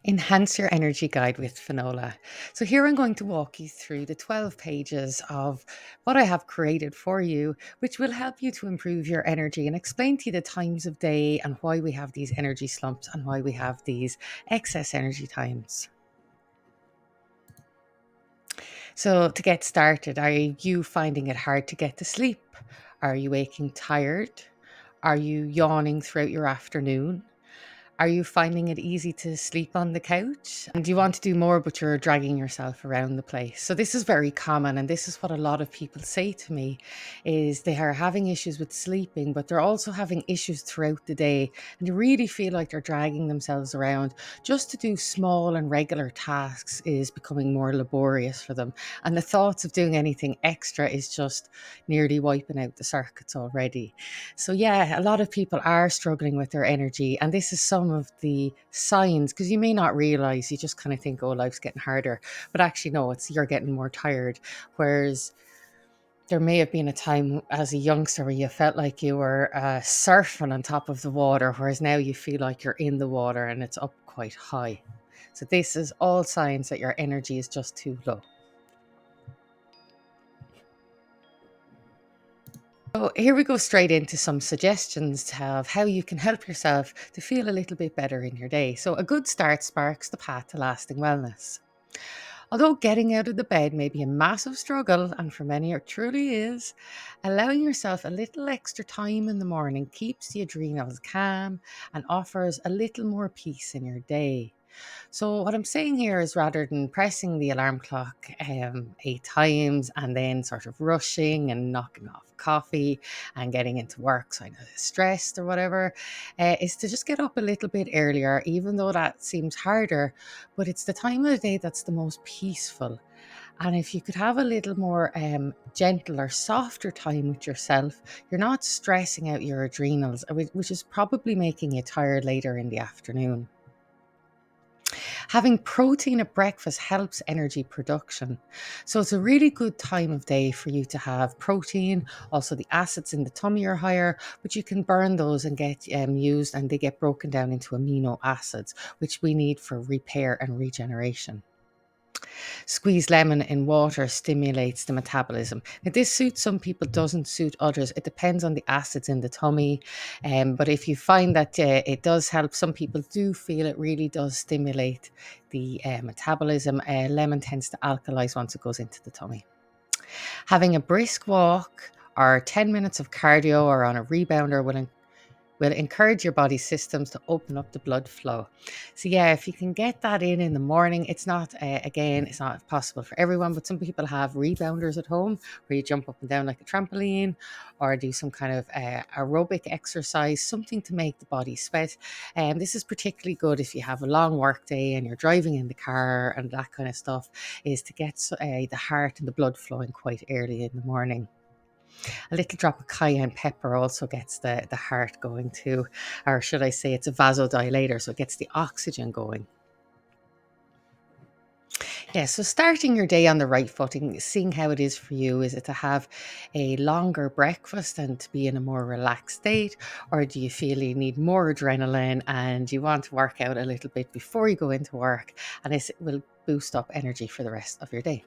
Enhance your energy guide with Finola. So, here I'm going to walk you through the 12 pages of what I have created for you, which will help you to improve your energy and explain to you the times of day and why we have these energy slumps and why we have these excess energy times. So, to get started, are you finding it hard to get to sleep? Are you waking tired? Are you yawning throughout your afternoon? Are you finding it easy to sleep on the couch? And you want to do more, but you're dragging yourself around the place. So this is very common. And this is what a lot of people say to me is they are having issues with sleeping, but they're also having issues throughout the day. And they really feel like they're dragging themselves around. Just to do small and regular tasks is becoming more laborious for them. And the thoughts of doing anything extra is just nearly wiping out the circuits already. So, yeah, a lot of people are struggling with their energy. And this is some of the signs because you may not realize, you just kind of think, oh, life's getting harder. But actually, no, it's you're getting more tired. Whereas there may have been a time as a youngster where you felt like you were surfing on top of the water, whereas now you feel like you're in the water and it's up quite high. So, this is all signs that your energy is just too low. So here we go straight into some suggestions of how you can help yourself to feel a little bit better in your day. So a good start sparks the path to lasting wellness. Although getting out of the bed may be a massive struggle, and for many it truly is, allowing yourself a little extra time in the morning keeps the adrenals calm and offers a little more peace in your day. So, what I'm saying here is rather than pressing the alarm clock 8 times and then sort of rushing and knocking off coffee and getting into work, so I know stressed or whatever, is to just get up a little bit earlier, even though that seems harder. But it's the time of the day that's the most peaceful. And if you could have a little more gentler, softer time with yourself, you're not stressing out your adrenals, which is probably making you tired later in the afternoon. Having protein at breakfast helps energy production. So it's a really good time of day for you to have protein. Also, the acids in the tummy are higher, but you can burn those and get used, and they get broken down into amino acids, which we need for repair and regeneration. Squeeze lemon in water stimulates the metabolism. Now, this suits some people, doesn't suit others. It depends on the acids in the tummy. But if you find that it does help, some people do feel it really does stimulate the metabolism. Lemon tends to alkalize once it goes into the tummy. Having a brisk walk or 10 minutes of cardio or on a rebounder will encourage your body systems to open up the blood flow. So yeah, if you can get that in the morning, it's not again, it's not possible for everyone, but some people have rebounders at home where you jump up and down like a trampoline, or do some kind of aerobic exercise, something to make the body sweat. And this is particularly good if you have a long work day and you're driving in the car and that kind of stuff, is to get the heart and the blood flowing quite early in the morning. A little drop of cayenne pepper also gets the heart going too, or should I say it's a vasodilator, so it gets the oxygen going. Yeah, so starting your day on the right footing, seeing how it is for you. Is it to have a longer breakfast and to be in a more relaxed state? Or do you feel you need more adrenaline and you want to work out a little bit before you go into work? And this will boost up energy for the rest of your day.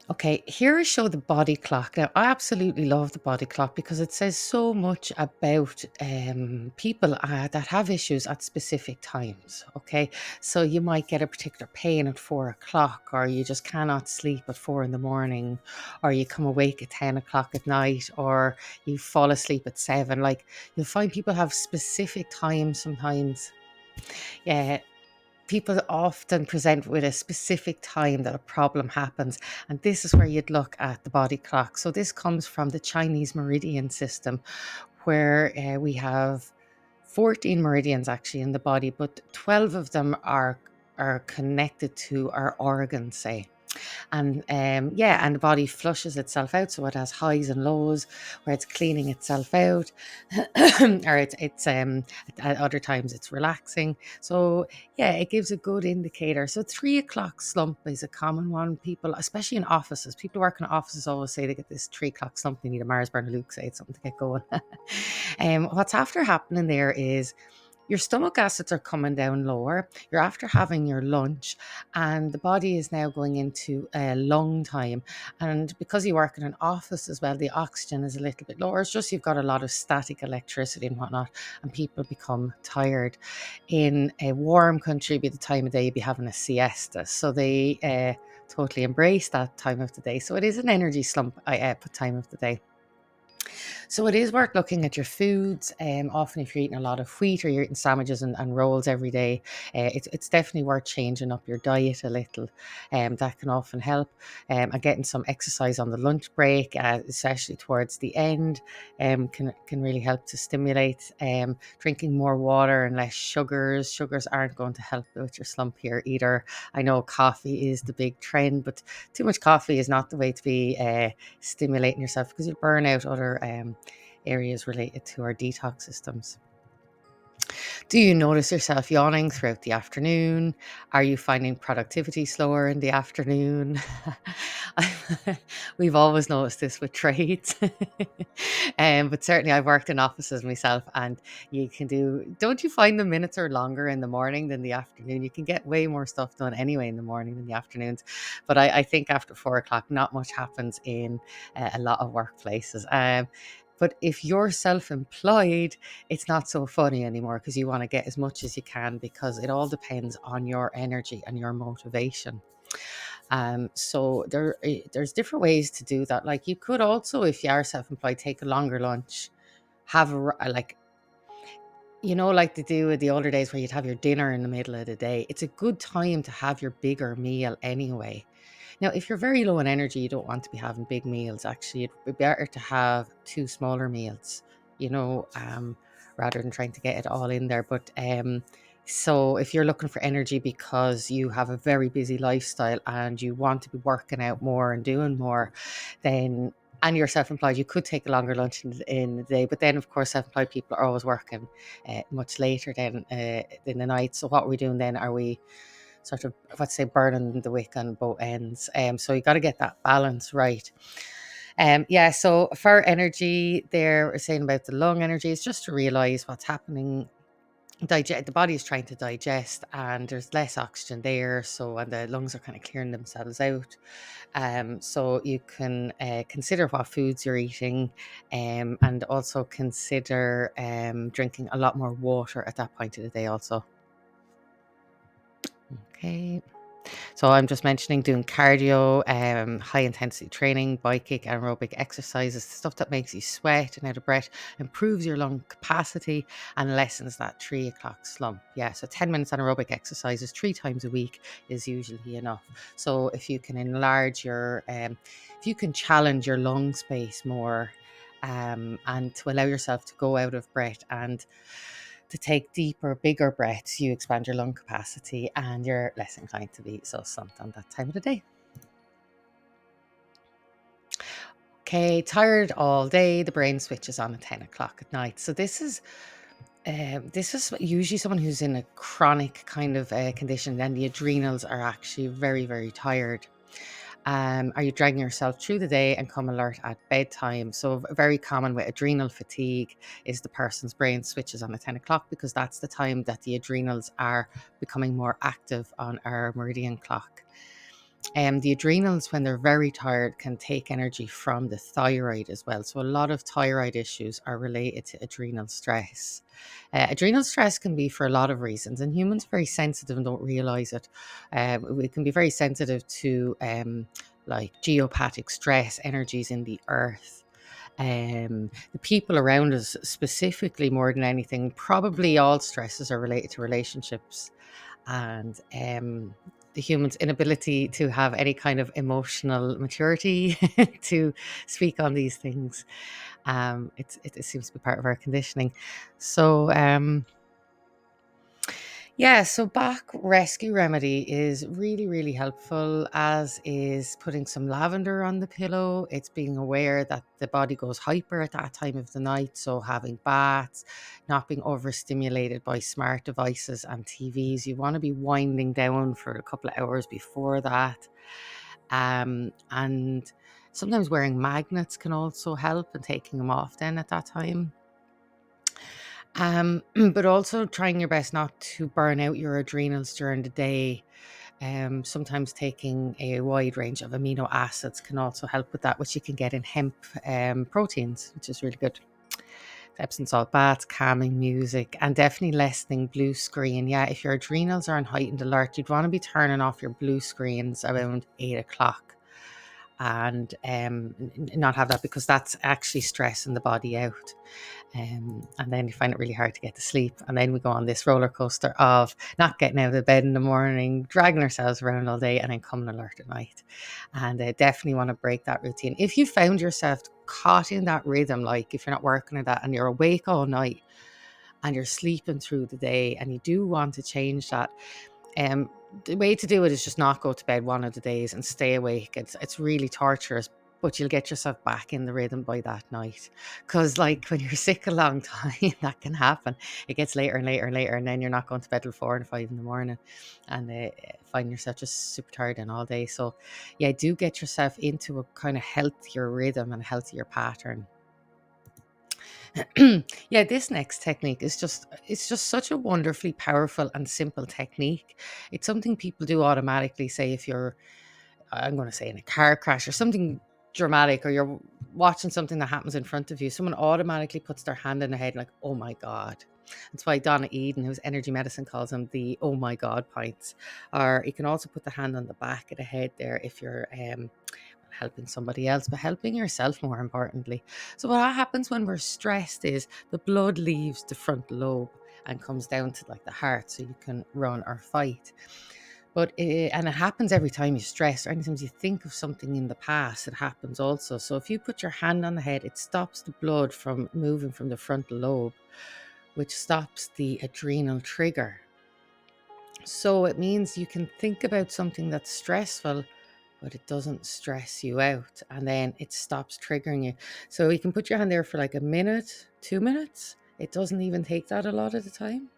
Okay, here I show the body clock. Now, I absolutely love the body clock because it says so much about people that have issues at specific times. Okay, so you might get a particular pain at 4 o'clock, or you just cannot sleep at 4 in the morning, or you come awake at 10 o'clock at night, or you fall asleep at 7. Like, you'll find people have specific times sometimes. Yeah, people often present with a specific time that a problem happens, and this is where you'd look at the body clock. So this comes from the Chinese meridian system, where we have 14 meridians actually in the body, but 12 of them are connected to our organs, say. And yeah, and the body flushes itself out, so it has highs and lows where it's cleaning itself out, or it's at other times it's relaxing. So yeah, it gives a good indicator. So 3 o'clock slump is a common one. People, especially in offices, people working in offices always say they get this 3 o'clock slump. They need a Mars bar and a Luke say it's something to get going. What's after happening there is Your stomach acids are coming down lower. You're after having your lunch, and the body is now going into a lung time. And because you work in an office as well, the oxygen is a little bit lower. It's just you've got a lot of static electricity and whatnot, and people become tired. In a warm country, by the time of day, you'd be having a siesta. So they totally embrace that time of the day. So it is an energy slump time of the day. So it is worth looking at your foods. Often, if you're eating a lot of wheat or you're eating sandwiches and rolls every day, it's definitely worth changing up your diet a little. That can often help. And getting some exercise on the lunch break, especially towards the end, can really help to stimulate. Drinking more water and less sugars. Sugars aren't going to help with your slump here either. I know coffee is the big trend, but too much coffee is not the way to be stimulating yourself, because you'll burn out other areas related to our detox systems. Do you notice yourself yawning throughout the afternoon? Are you finding productivity slower in the afternoon? We've always noticed this with trades. But certainly I've worked in offices myself, and you can don't you find the minutes are longer in the morning than the afternoon? You can get way more stuff done anyway in the morning than the afternoons. But I think after 4 o'clock, not much happens in a lot of workplaces. But if you're self employed, it's not so funny anymore, because you want to get as much as you can, because it all depends on your energy and your motivation. So there's different ways to do that. Like, you could also, if you are self-employed, take a longer lunch, have like, like they do in the older days, where you'd have your dinner in the middle of the day. It's a good time to have your bigger meal anyway. Now, if you're very low in energy, you don't want to be having big meals. Actually, it'd be better to have two smaller meals, you know, um, rather than trying to get it all in there. But so if you're looking for energy because you have a very busy lifestyle and you want to be working out more and doing more, then and you're self-employed, you could take a longer lunch in the day. But then, of course, self-employed people are always working much later than in the night. So what are we doing then? Are we sort of, let's say, burning the wick on both ends? So you got to get that balance right. Yeah, so for energy, they're saying about the lung energy, it's just to realize what's happening. The body is trying to digest, and there's less oxygen there, so, and the lungs are kind of clearing themselves out. So you can consider what foods you're eating, and also consider drinking a lot more water at that point of the day also. Okay. So I'm just mentioning doing cardio, high intensity training, biking, aerobic exercises, stuff that makes you sweat and out of breath, improves your lung capacity, and lessens that 3 o'clock slump. Yeah, so 10 minutes anaerobic exercises 3 times a week is usually enough. So if you can if you can challenge your lung space more, and to allow yourself to go out of breath and to take deeper, bigger breaths, you expand your lung capacity and you're less inclined to be so slumped on that time of the day. Okay, tired all day, the brain switches on at 10 o'clock at night. So this is usually someone who's in a chronic kind of condition, and the adrenals are actually very, very tired. Are you dragging yourself through the day and come alert at bedtime? So very common with adrenal fatigue is the person's brain switches on at 10 o'clock, because that's the time that the adrenals are becoming more active on our meridian clock. The adrenals, when they're very tired, can take energy from the thyroid as well. So a lot of thyroid issues are related to adrenal stress. Adrenal stress can be for a lot of reasons, and humans are very sensitive and don't realize it. We can be very sensitive to like geopathic stress, energies in the earth. The people around us, specifically, more than anything, probably all stresses are related to relationships, and the human's inability to have any kind of emotional maturity to speak on these things. It seems to be part of our conditioning. So, yeah, so back rescue remedy is really, really helpful, as is putting some lavender on the pillow. It's being aware that the body goes hyper at that time of the night. So having baths, not being overstimulated by smart devices and TVs. You want to be winding down for a couple of hours before that. And sometimes wearing magnets can also help, and taking them off then at that time. But also trying your best not to burn out your adrenals during the day. Sometimes taking a wide range of amino acids can also help with that, which you can get in hemp proteins, which is really good. Epsom salt baths, calming music, and definitely lessening blue screen. Yeah, if your adrenals are on heightened alert, you'd want to be turning off your blue screens around 8 o'clock and not have that, because that's actually stressing the body out. And then you find it really hard to get to sleep. And then we go on this roller coaster of not getting out of bed in the morning, dragging ourselves around all day, and then coming alert at night. And definitely want to break that routine. If you found yourself caught in that rhythm, like if you're not working at that and you're awake all night and you're sleeping through the day and you do want to change that, um, the way to do it is just not go to bed one of the days and stay awake. It's really torturous, but you'll get yourself back in the rhythm by that night. Because like when you're sick a long time, that can happen. It gets later and later and later, and then you're not going to bed till 4 and 5 in the morning, and find yourself just super tired and all day. So yeah, do get yourself into a kind of healthier rhythm and healthier pattern. Yeah, this next technique is just such a wonderfully powerful and simple technique. It's something people do automatically, say if you're, I'm going to say, in a car crash or something dramatic, or you're watching something that happens in front of you, someone automatically puts their hand in their head like, oh my god. That's why Donna Eden, who's energy medicine, calls them the oh my god points. Or you can also put the hand on the back of the head there if you're helping somebody else, but helping yourself more importantly. So what happens when we're stressed is the blood leaves the frontal lobe and comes down to like the heart, so you can run or fight. But and it happens every time you stress, or anytime you think of something in the past, it happens also. So if you put your hand on the head, it stops the blood from moving from the frontal lobe, which stops the adrenal trigger. So it means you can think about something that's stressful, but it doesn't stress you out, and then it stops triggering you. So you can put your hand there for like a minute, 2 minutes. It doesn't even take that a lot of the time.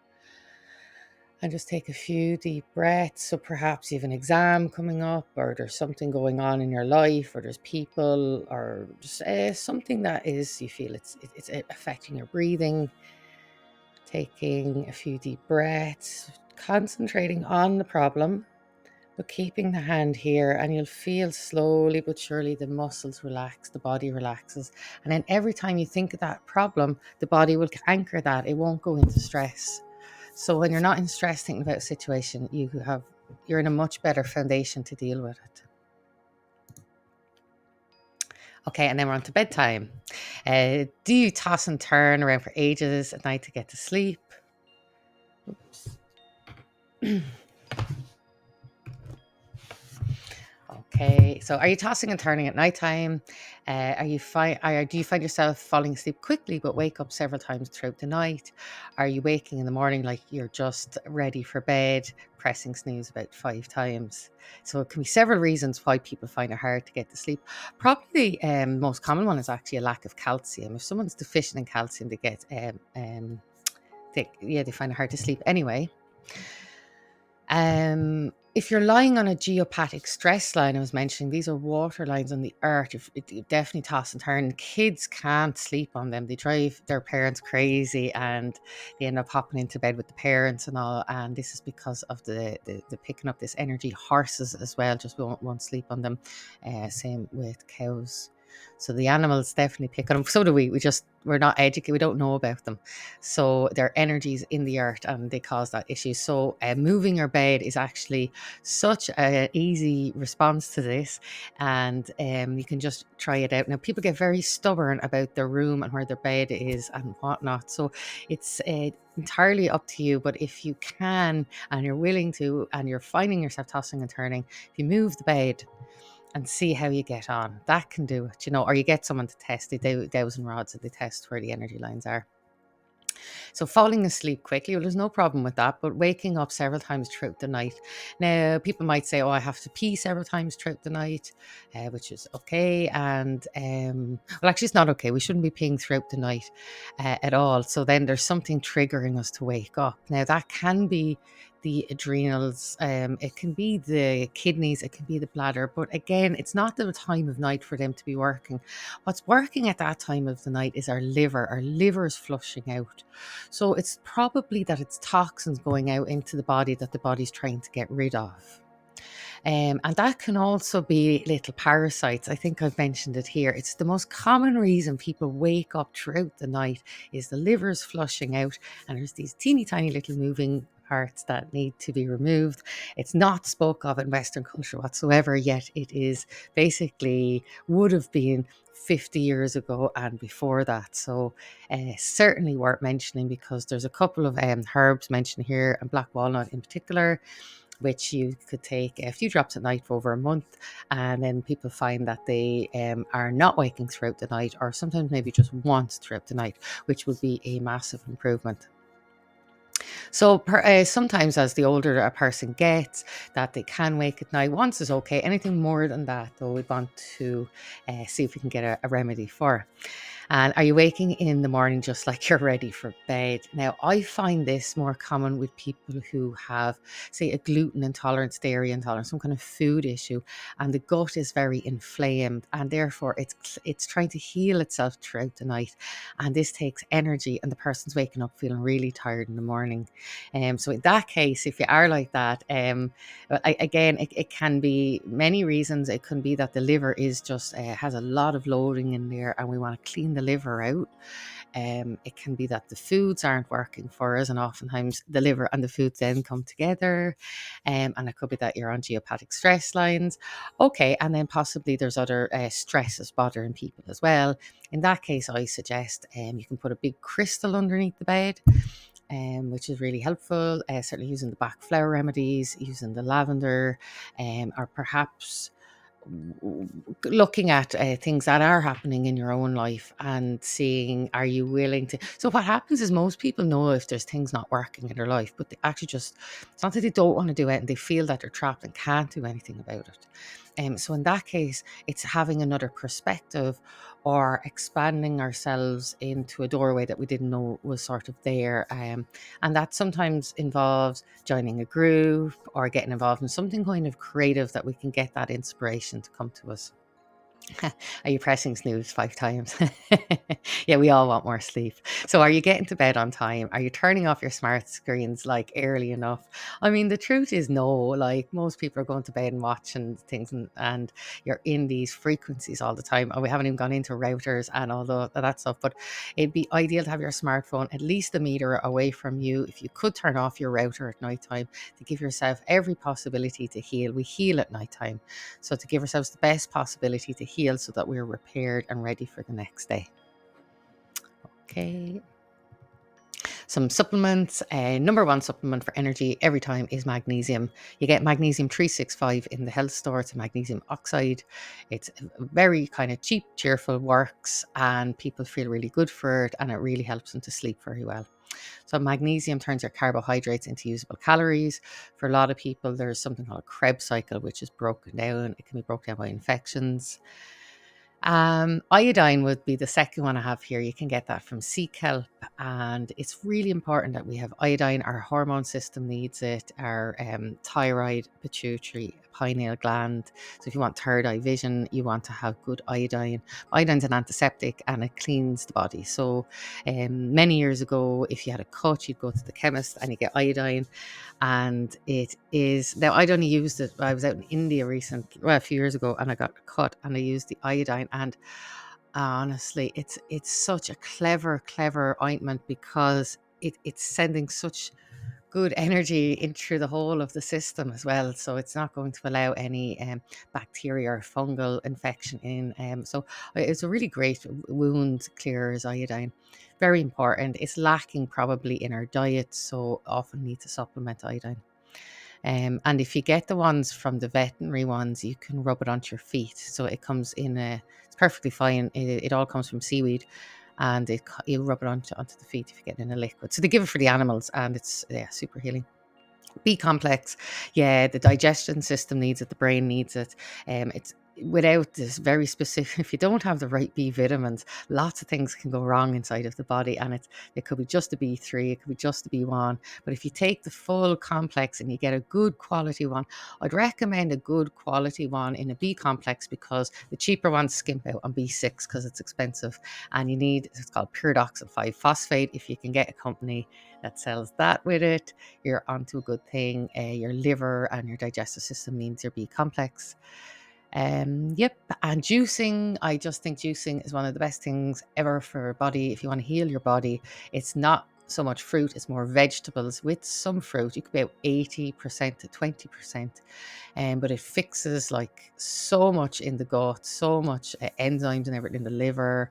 And just take a few deep breaths. So perhaps you have an exam coming up, or there's something going on in your life, or there's people, or just something that is, you feel it's affecting your breathing. Taking a few deep breaths, concentrating on the problem, but keeping the hand here, and you'll feel slowly but surely the muscles relax, the body relaxes. And then every time you think of that problem, the body will anchor that. It won't go into stress. So when you're not in stress thinking about a situation, you're in a much better foundation to deal with it. Okay, and then we're on to bedtime. Do you toss and turn around for ages at night to get to sleep? Oops. Okay, so are you tossing and turning at nighttime? Do you find yourself falling asleep quickly but wake up several times throughout the night? Are you waking in the morning like you're just ready for bed, pressing snooze about 5 times? So it can be several reasons why people find it hard to get to sleep. Probably the most common one is actually a lack of calcium. If someone's deficient in calcium, they find it hard to sleep anyway. If you're lying on a geopathic stress line, I was mentioning, these are water lines on the earth. You definitely toss and turn. Kids can't sleep on them. They drive their parents crazy, and they end up hopping into bed with the parents and all. And this is because of the picking up this energy. Horses as well just won't sleep on them. Same with cows. So the animals definitely pick on them. So do we. We're not educated. We don't know about them. So their energies in the earth, and they cause that issue. So moving your bed is actually such an easy response to this, and you can just try it out. Now people get very stubborn about their room and where their bed is and whatnot. So it's entirely up to you. But if you can and you're willing to, and you're finding yourself tossing and turning, if you move the bed and see how you get on, that can do it, or you get someone to test. They do dowsing rods and they test where the energy lines are. So falling asleep quickly, well, there's no problem with that, but waking up several times throughout the night. Now, people might say, oh, I have to pee several times throughout the night, which is okay. And, well, actually, it's not okay. We shouldn't be peeing throughout the night at all. So then there's something triggering us to wake up. Now, that can be the adrenals, it can be the kidneys, it can be the bladder. But again, it's not the time of night for them to be working. What's working at that time of the night is our liver. Our liver is flushing out. So it's probably that it's toxins going out into the body that the body's trying to get rid of. And that can also be little parasites. I think I've mentioned it here. It's the most common reason people wake up throughout the night is the liver's flushing out, and there's these teeny tiny little moving parts that need to be removed. It's not spoke of in Western culture whatsoever, yet it is basically would have been 50 years ago and before that. So certainly worth mentioning, because there's a couple of herbs mentioned here, and black walnut in particular, which you could take a few drops at night for over a month. And then people find that they are not waking throughout the night, or sometimes maybe just once throughout the night, which would be a massive improvement. So sometimes as the older a person gets, that they can wake at night. Once is okay. Anything more than that, though, we want to see if we can get a remedy for. And are you waking in the morning just like you're ready for bed? Now, I find this more common with people who have, say, a gluten intolerance, dairy intolerance, some kind of food issue, and the gut is very inflamed, and therefore it's trying to heal itself throughout the night, and this takes energy, and the person's waking up feeling really tired in the morning. So in that case, if you are like that, again, it can be many reasons. It can be that the liver is just has a lot of loading in there, and we want to clean the liver out. It can be that the foods aren't working for us, and oftentimes the liver and the foods then come together. And it could be that you're on geopathic stress lines. Okay, and then possibly there's other stresses bothering people as well. In that case, I suggest you can put a big crystal underneath the bed, which is really helpful. Certainly using the Bach flower remedies, using the lavender, or perhaps looking at things that are happening in your own life and seeing, are you willing to. So what happens is most people know if there's things not working in their life, but they actually just, it's not that they don't want to do it and they feel that they're trapped and can't do anything about it. So in that case, it's having another perspective, or expanding ourselves into a doorway that we didn't know was sort of there. And that sometimes involves joining a group or getting involved in something kind of creative that we can get that inspiration to come to us. Are you pressing snooze 5 times? Yeah, we all want more sleep. So, are you getting to bed on time? Are you turning off your smart screens like early enough? I mean, the truth is no. Like most people are going to bed and watching things, and you're in these frequencies all the time. And we haven't even gone into routers and all that stuff. But it'd be ideal to have your smartphone at least a meter away from you. If you could turn off your router at night time, to give yourself every possibility to heal. We heal at night time. So to give ourselves the best possibility to heal so that we're repaired and ready for the next day. Okay. Some supplements. Number one supplement for energy every time is magnesium. You get magnesium 365 in the health store. It's a magnesium oxide. It's very kind of cheap, cheerful, works, and people feel really good for it, and it really helps them to sleep very well. So magnesium turns your carbohydrates into usable calories. For a lot of people, there's something called a Krebs cycle, which is broken down. It can be broken down by infections. Iodine would be the second one I have here. You can get that from sea kelp, and it's really important that we have iodine. Our hormone system needs it. Our thyroid, pituitary, pineal gland. So if you want third eye vision, you want to have good iodine. Iodine's an antiseptic and it cleans the body. So many years ago, if you had a cut, you'd go to the chemist and you get iodine. And it is now, I'd only used it. I was out in India a few years ago, and I got a cut, and I used the iodine. And honestly, it's such a clever ointment, because it's sending such good energy in through the whole of the system as well. So it's not going to allow any bacteria or fungal infection in. So it's a really great wound clearer is iodine. Very important. It's lacking probably in our diet, so often need to supplement iodine. And if you get the ones from the veterinary ones, you can rub it onto your feet. So it comes in it's perfectly fine. It all comes from seaweed, and you rub it onto the feet if you get it in a liquid. So they give it for the animals, and it's super healing. B complex, yeah, the digestion system needs it, the brain needs it. It's without this very specific, if you don't have the right B vitamins, lots of things can go wrong inside of the body. And it could be just a B3, it could be just a B1. But if you take the full complex and you get a good quality one, I'd recommend a good quality one in a B complex, because the cheaper ones skimp out on B6 because it's expensive. And you need, it's called pyridoxal 5 phosphate. If you can get a company that sells that with it, you're onto a good thing. Your liver and your digestive system needs your B complex. Yep, and juicing. I just think juicing is one of the best things ever for your body. If you want to heal your body, it's not so much fruit, it's more vegetables with some fruit. You could be about 80% to 20%. But it fixes like so much in the gut, so much enzymes and everything in the liver,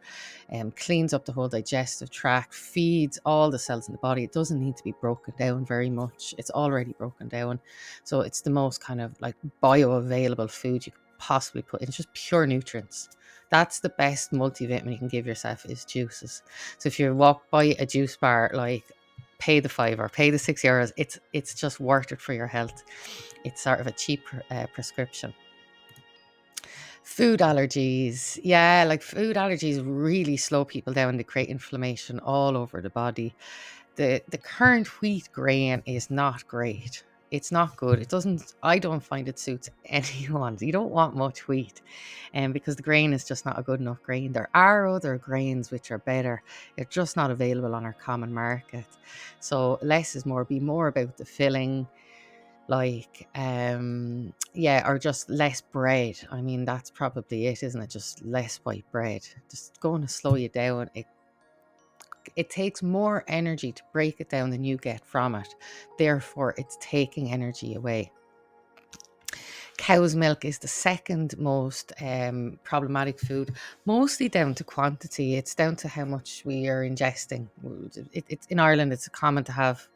cleans up the whole digestive tract, feeds all the cells in the body. It doesn't need to be broken down very much. It's already broken down. So it's the most kind of like bioavailable food you could possibly put in. It's just pure nutrients. That's the best multivitamin you can give yourself, is juices. So if you walk by a juice bar, like, pay the €5 or pay the €6. It's just worth it for your health. It's sort of a cheap prescription. Food allergies. Yeah, like food allergies really slow people down. They create inflammation all over the body. The current wheat grain is not great. It's not good. It doesn't, I don't find it suits anyone. You don't want much wheat, because the grain is just not a good enough grain. There are other grains which are better. They're just not available on our common market. So less is more. Be more about the filling, like, yeah, or just less bread. I mean, that's probably it, isn't it? Just less white bread. Just going to slow you down. It takes more energy to break it down than you get from it. Therefore, it's taking energy away. Cow's milk is the second most problematic food, mostly down to quantity. It's down to how much we are ingesting. It's in Ireland, it's common to have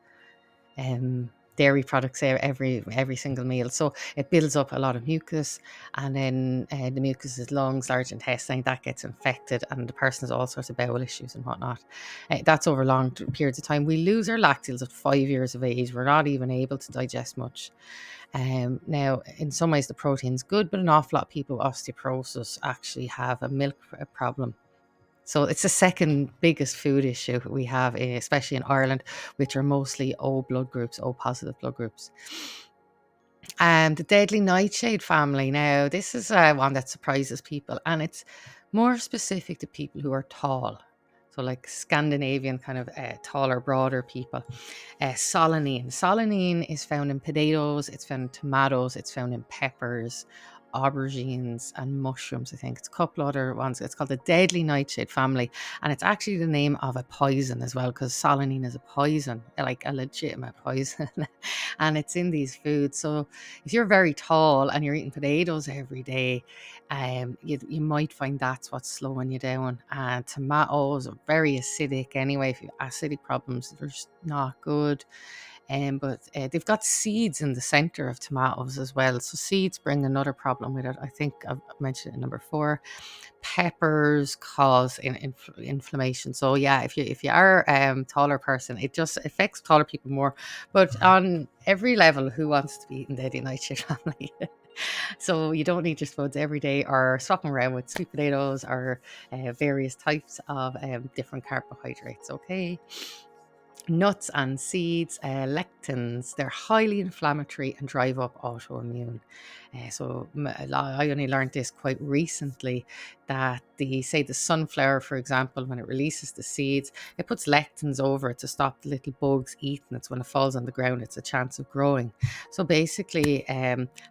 dairy products there every single meal. So it builds up a lot of mucus, and then the mucus is lungs, large intestine, that gets infected, and the person has all sorts of bowel issues and whatnot. That's over long periods of time. We lose our lacteals at 5 years of age. We're not even able to digest much. Now, in some ways, the protein's good, but an awful lot of people with osteoporosis actually have a milk problem. So it's the second biggest food issue we have, especially in Ireland, which are mostly O blood groups, O positive blood groups. And the deadly nightshade family. Now, this is one that surprises people, and it's more specific to people who are tall. So, like Scandinavian kind of taller, broader people. Solanine. Solanine is found in potatoes, it's found in tomatoes, it's found in peppers, aubergines, and mushrooms. I think it's a couple other ones. It's called the deadly nightshade family, and it's actually the name of a poison as well, because solanine is a poison, like a legitimate poison, and it's in these foods. So if you're very tall and you're eating potatoes every day, you might find that's what's slowing you down. And tomatoes are very acidic anyway. If you have acidic problems, they're just not good. But they've got seeds in the center of tomatoes as well. So seeds bring another problem with it. I think I've mentioned it in number 4. Peppers cause inflammation. So yeah, if you are taller person, it just affects taller people more. But on every level, who wants to be eating deadly nightshade family? So you don't need your spuds every day, or swapping around with sweet potatoes, or various types of different carbohydrates. Okay. Nuts and seeds, lectins, they're highly inflammatory and drive up autoimmune. I only learned this quite recently, that the sunflower, for example, when it releases the seeds, it puts lectins over it to stop the little bugs eating it. So when it falls on the ground, it's a chance of growing. So basically,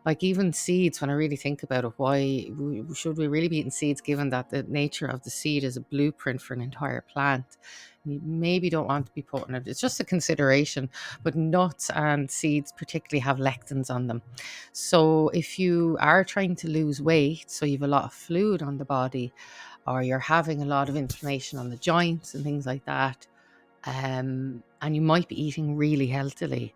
like even seeds, when I really think about it, should we really be eating seeds, given that the nature of the seed is a blueprint for an entire plant? You maybe don't want to be putting it. It's just a consideration, but nuts and seeds particularly have lectins on them. So if you are trying to lose weight, so you have a lot of fluid on the body, or you're having a lot of inflammation on the joints and things like that, and you might be eating really healthily,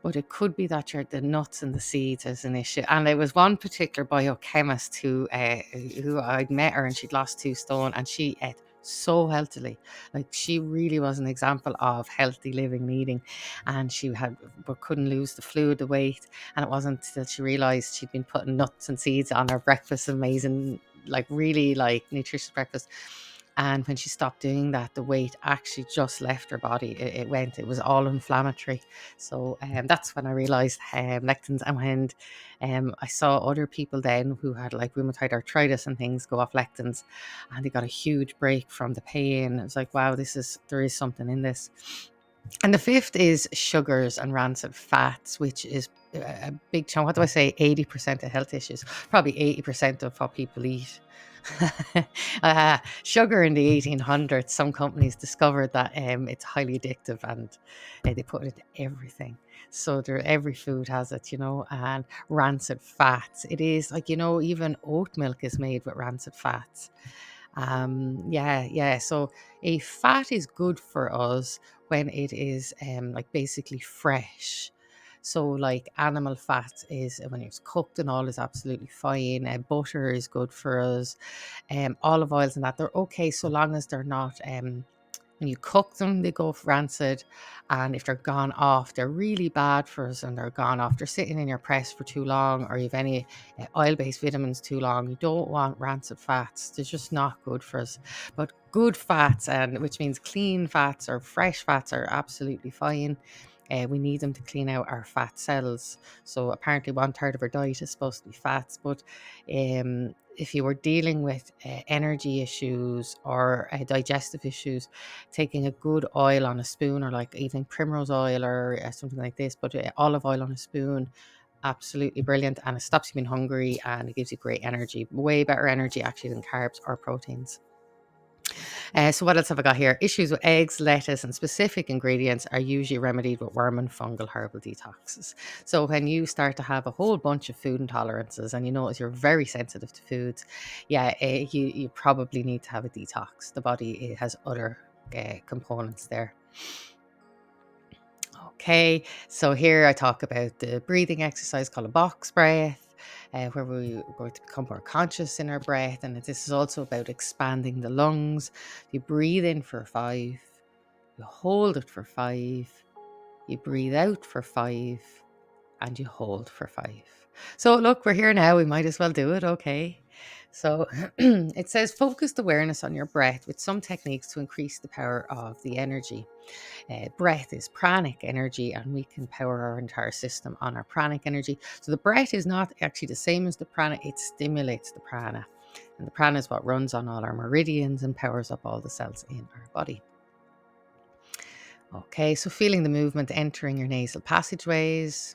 but it could be that the nuts and the seeds is an issue. And there was one particular biochemist who I'd met her, and she'd lost 2 stone, and she ate so healthily. Like, she really was an example of healthy living and eating, and she had but couldn't lose the fluid, the weight. And it wasn't until she realized she'd been putting nuts and seeds on her breakfast, amazing, like really like nutritious breakfast. And when she stopped doing that, the weight actually just left her body. It was all inflammatory. So that's when I realized lectins. And when I saw other people then who had like rheumatoid arthritis and things go off lectins, and they got a huge break from the pain. It was like, wow, there is something in this. And the fifth is sugars and rancid fats, which is a big chunk. What do I say? 80% of health issues, probably 80% of what people eat. Sugar in the 1800s, some companies discovered that it's highly addictive, and they put it in everything. So every food has it, and rancid fats. It is like, even oat milk is made with rancid fats. Yeah. So a fat is good for us when it is like basically fresh. So like animal fat is when it's cooked and all is absolutely fine. Butter is good for us. Olive oils and that, they're okay so long as they're not when you cook them, they go rancid. And if they're gone off, they're really bad for us, and they're gone off. They're sitting in your press for too long, or you've any oil-based vitamins too long. You don't want rancid fats. They're just not good for us. But good fats, and which means clean fats or fresh fats, are absolutely fine. We need them to clean out our fat cells. So apparently 1/3 of our diet is supposed to be fats. But if you were dealing with energy issues or digestive issues, taking a good oil on a spoon, or like even primrose oil or something like this, but olive oil on a spoon, absolutely brilliant. And it stops you being hungry, and it gives you great energy, way better energy actually than carbs or proteins. So what else have I got here? Issues with eggs, lettuce, and specific ingredients are usually remedied with worm and fungal herbal detoxes. So when you start to have a whole bunch of food intolerances, and you notice you're very sensitive to foods, yeah, you probably need to have a detox. The body has other components there. Okay, so here I talk about the breathing exercise called a box breath, where we're going to become more conscious in our breath. And this is also about expanding the lungs. You breathe in for 5, you hold it for 5, you breathe out for 5, and you hold for 5. So look, we're here now. We might as well do it. Okay. So it says focused awareness on your breath with some techniques to increase the power of the energy. Breath is pranic energy, and we can power our entire system on our pranic energy. So the breath is not actually the same as the prana, it stimulates the prana. And the prana is what runs on all our meridians and powers up all the cells in our body. Okay, so feeling the movement entering your nasal passageways.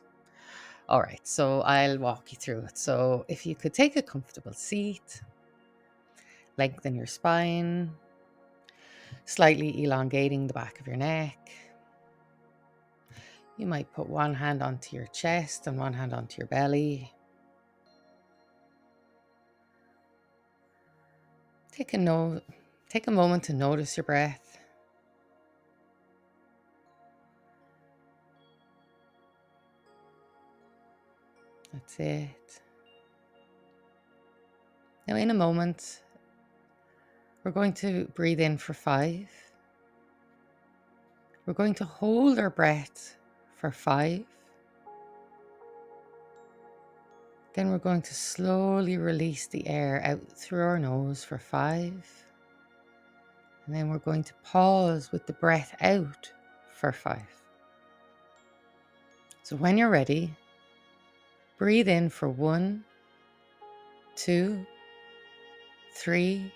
All right, so I'll walk you through it. So if you could take a comfortable seat, lengthen your spine, slightly elongating the back of your neck. You might put one hand onto your chest and one hand onto your belly. Take a moment to notice your breath. That's it. Now in a moment, we're going to breathe in for 5. We're going to hold our breath for 5. Then we're going to slowly release the air out through our nose for 5. And then we're going to pause with the breath out for 5. So when you're ready, breathe in for 1, 2, 3,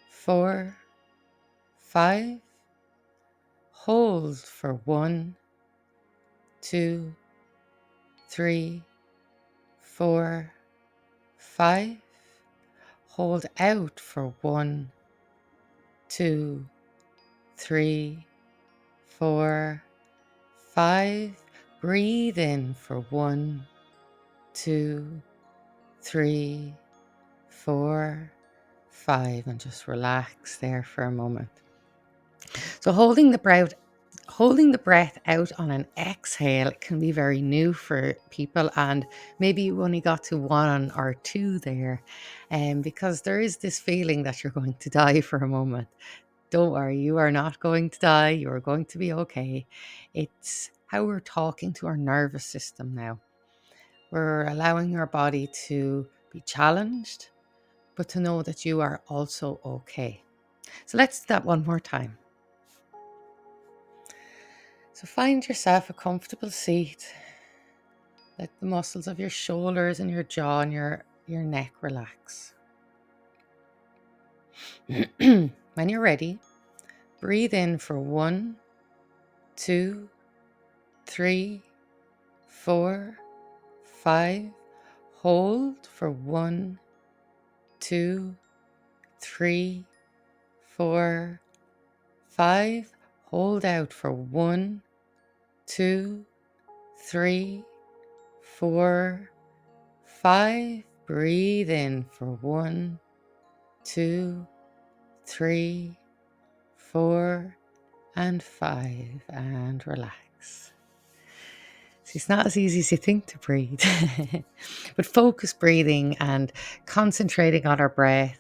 4, 5. Hold for 1, 2, 3, 4, 5. Hold out for 1, 2, 3, 4, 5. Breathe in for 1, 2, 3, 4, 5. And just relax there for a moment. So holding the Holding the breath out on an exhale can be very new for people, and maybe you only got to one or two there, because there is this feeling that you're going to die for a moment. Don't worry, you are not going to die. You are going to be okay. It's how we're talking to our nervous system now. We're allowing our body to be challenged, but to know that you are also okay. So let's do that one more time. So find yourself a comfortable seat. Let the muscles of your shoulders and your jaw and your neck relax. When you're ready, breathe in for 1, 2, 3, 4, 5. Hold for 1, 2, 3, 4, 5. Hold out for 1, 2, 3, 4, 5. Breathe in for 1, 2, 3, 4, and 5. And relax. See, it's not as easy as you think to breathe, but focus breathing and concentrating on our breath.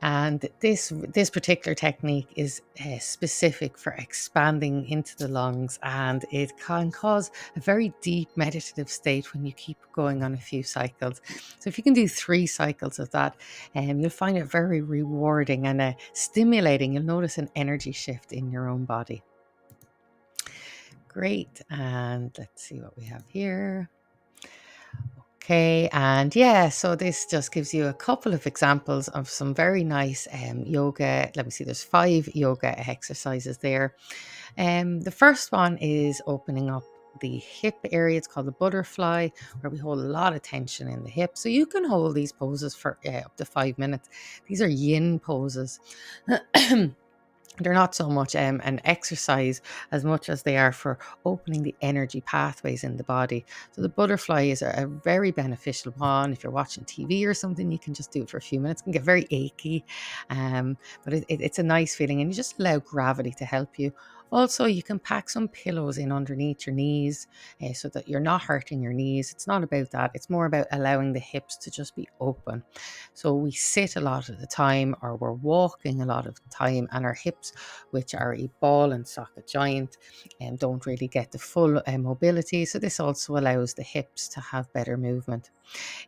And this particular technique is specific for expanding into the lungs, and it can cause a very deep meditative state when you keep going on a few cycles. So if you can do 3 cycles of that, you'll find it very rewarding and stimulating. You'll notice an energy shift in your own body. Great. And let's see what we have here. Okay, and yeah, so this just gives you a couple of examples of some very nice yoga. Let me see, there's 5 yoga exercises there. The first one is opening up the hip area. It's called the butterfly, where we hold a lot of tension in the hip. So you can hold these poses for up to 5 minutes. These are yin poses. They're not so much an exercise as much as they are for opening the energy pathways in the body. So the butterfly is a very beneficial one. If you're watching TV or something, you can just do it for a few minutes. It can get very achy, but it's a nice feeling, and you just allow gravity to help you. Also, you can pack some pillows in underneath your knees so that you're not hurting your knees. It's not about that. It's more about allowing the hips to just be open. So we sit a lot of the time, or we're walking a lot of the time, and our hips, which are a ball and socket joint, don't really get the full mobility. So this also allows the hips to have better movement.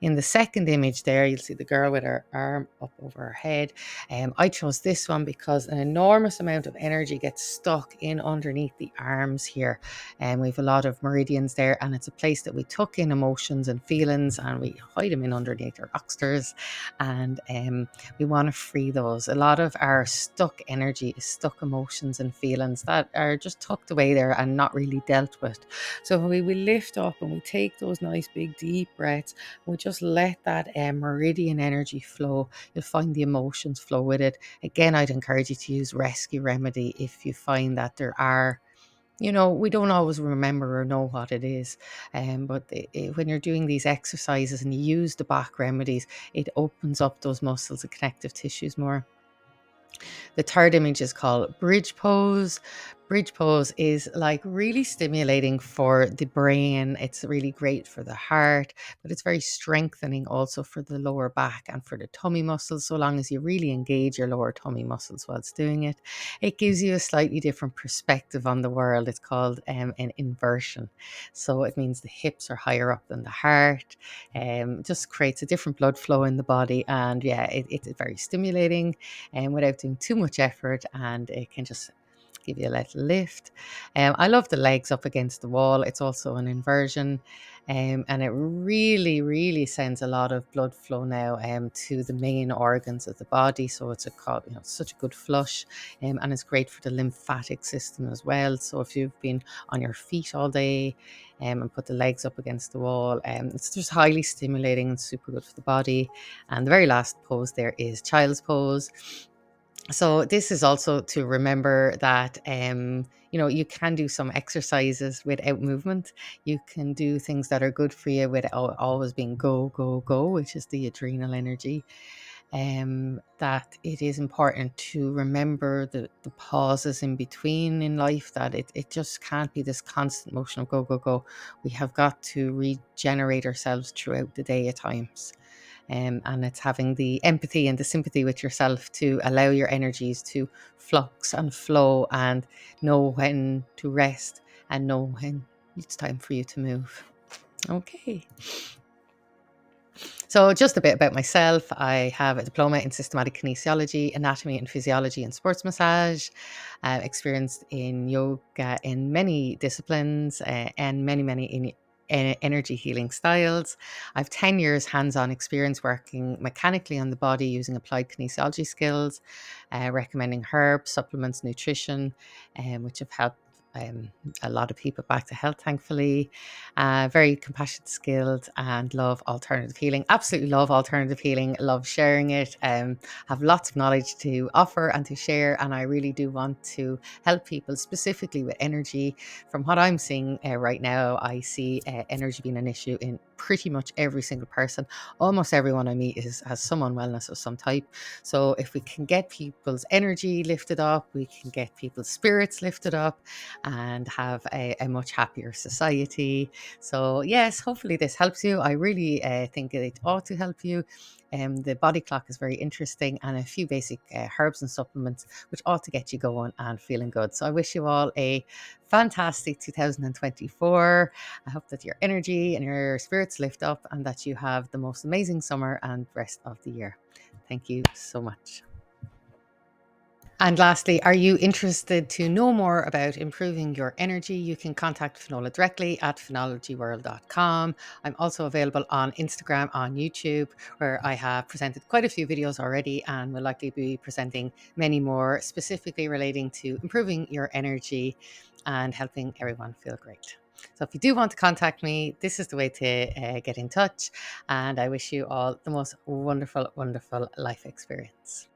In the second image there, you'll see the girl with her arm up over her head. I chose this one because an enormous amount of energy gets stuck in underneath the arms here. And we have a lot of meridians there, and it's a place that we tuck in emotions and feelings, and we hide them in underneath our oxters. And we want to free those. A lot of our stuck energy is stuck emotions and feelings that are just tucked away there and not really dealt with. So we lift up and we take those nice big deep breaths. We just let that meridian energy flow. You'll find the emotions flow with it. Again, I'd encourage you to use rescue remedy if you find that there are, we don't always remember or know what it is. But when you're doing these exercises and you use the back remedies, it opens up those muscles and connective tissues more. The third image is called bridge pose. Bridge pose is like really stimulating for the brain. It's really great for the heart, but it's very strengthening also for the lower back and for the tummy muscles. So long as you really engage your lower tummy muscles whilst doing it, it gives you a slightly different perspective on the world. It's called an inversion. So it means the hips are higher up than the heart. Just creates a different blood flow in the body. And yeah, it's very stimulating and without doing too much effort, and it can just give you a little lift. I love the legs up against the wall. It's also an inversion, and it really, really sends a lot of blood flow now to the main organs of the body. So it's such a good flush, and it's great for the lymphatic system as well. So if you've been on your feet all day and put the legs up against the wall, it's just highly stimulating and super good for the body. And the very last pose there is child's pose. So this is also to remember that you can do some exercises without movement. You can do things that are good for you without always being go go go, which is the adrenal energy. that it is important to remember the pauses in between in life, that it just can't be this constant motion of go, go, go. We have got to regenerate ourselves throughout the day at times. And it's having the empathy and the sympathy with yourself to allow your energies to flux and flow and know when to rest and know when it's time for you to move. Okay. So, just a bit about myself. I have a diploma in systematic kinesiology, anatomy and physiology, and sports massage. Experienced in yoga in many disciplines and many energy healing styles. I've 10 years hands on experience working mechanically on the body using applied kinesiology skills, recommending herbs, supplements, nutrition, which have helped. A lot of people back to health, thankfully. Very compassionate, skilled, and love alternative healing. Absolutely love alternative healing. Love sharing it. Have lots of knowledge to offer and to share. And I really do want to help people specifically with energy. From what I'm seeing right now, I see energy being an issue in pretty much every single person. Almost everyone I meet has some unwellness of some type. So if we can get people's energy lifted up, we can get people's spirits lifted up and have a much happier society. So, yes, hopefully this helps you. I really think it ought to help you. The body clock is very interesting, and a few basic herbs and supplements which ought to get you going and feeling good. So, I wish you all a fantastic 2024. I hope that your energy and your spirits lift up and that you have the most amazing summer and rest of the year. Thank you so much. And lastly, are you interested to know more about improving your energy? You can contact Finola directly at phenologyworld.com. I'm also available on Instagram, on YouTube, where I have presented quite a few videos already and will likely be presenting many more specifically relating to improving your energy and helping everyone feel great. So if you do want to contact me, this is the way to get in touch. And I wish you all the most wonderful, wonderful life experience.